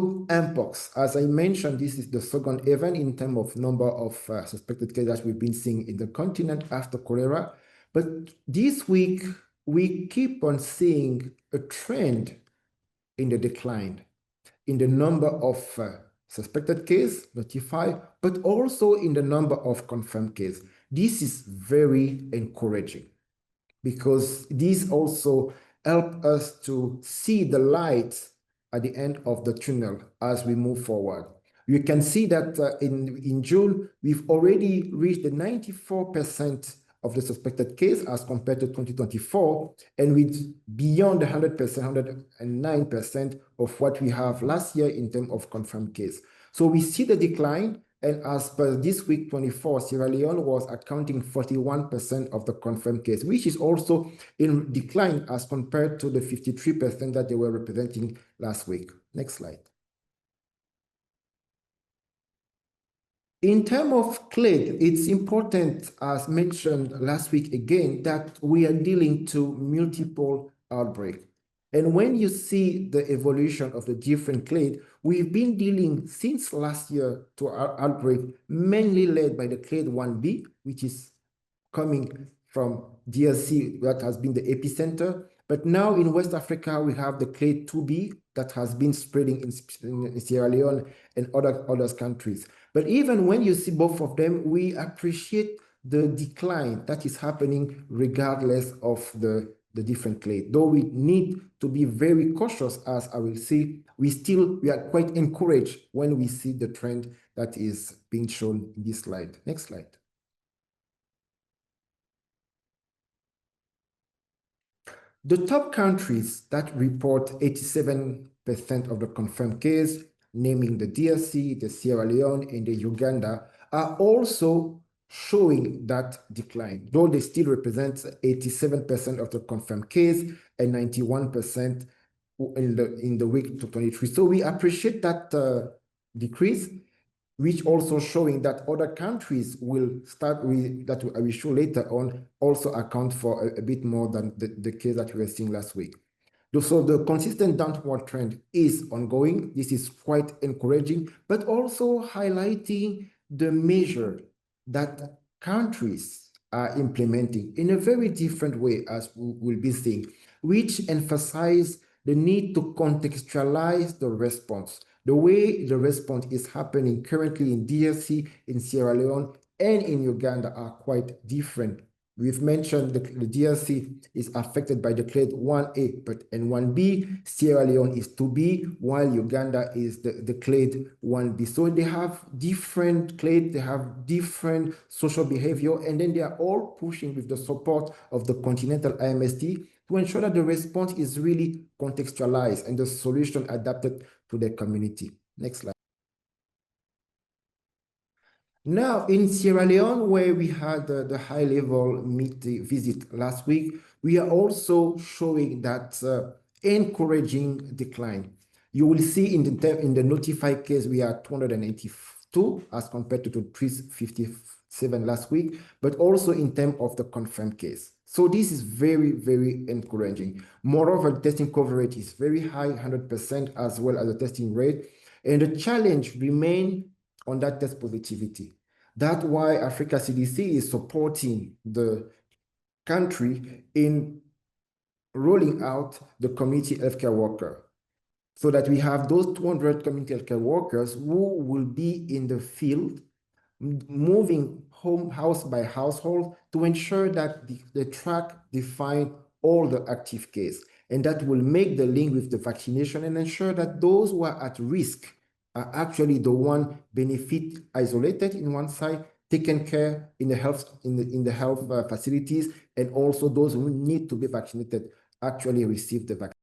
to Mpox. As I mentioned, this is the second event in terms of number of suspected cases that we've been seeing in the continent after cholera. But this week, we keep on seeing a trend in the decline in the number of suspected cases notified, but also in the number of confirmed cases. This is very encouraging because this also helps us to see the light at the end of the tunnel as we move forward. You can see that in June, we've already reached the 94% of the suspected case as compared to 2024, and with beyond 100%, 109% of what we have last year in terms of confirmed case. So we see the decline, and as per this week 24, Sierra Leone was accounting 41% of the confirmed case, which is also in decline as compared to the 53% that they were representing last week. Next slide. In terms of clade, it's important, as mentioned last week again, that we are dealing to multiple outbreaks. And when you see the evolution of the different clade, we've been dealing since last year to our outbreak, mainly led by the clade 1B, which is coming from DRC, that has been the epicenter. But now in West Africa, we have the clade 2B that has been spreading in Sierra Leone and other countries. But even when you see both of them, we appreciate the decline that is happening regardless of the different clade. Though we need to be very cautious, as I will see, we are quite encouraged when we see the trend that is being shown in this slide. Next slide. The top countries that report 87% of the confirmed case, naming the DRC, the Sierra Leone, and the Uganda, are also showing that decline, though they still represent 87% of the confirmed case and 91% in the week to 23. So we appreciate that decrease, which also showing that other countries will start with, that I will show later on, also account for a bit more than the case that we were seeing last week. So the consistent downward trend is ongoing. This is quite encouraging, but also highlighting the measure that countries are implementing in a very different way, as we will be seeing, which emphasize the need to contextualize the response. The way the response is happening currently in DRC, in Sierra Leone, and in Uganda are quite different. We've mentioned the DRC is affected by the clade 1A and 1B. Sierra Leone is 2B, while Uganda is the clade 1B. So they have different clade, they have different social behavior, and then they are all pushing with the support of the continental IMST to ensure that the response is really contextualized and the solution adapted to their community. Next slide. Now, in Sierra Leone, where we had the high-level visit last week, we are also showing that encouraging decline. You will see in the notified case, we are 282 as compared to 357 last week, but also in terms of the confirmed case. So this is very, very encouraging. Moreover, testing coverage is very high, 100%, as well as the testing rate. And the challenge remains on that test positivity. That's why Africa CDC is supporting the country in rolling out the community healthcare worker, so that we have those 200 community healthcare workers who will be in the field, moving house by household to ensure that the track define all the active case. And that will make the link with the vaccination and ensure that those who are at risk are actually the one benefit isolated in one side, taken care in the health facilities, and also those who need to be vaccinated actually receive the vaccine.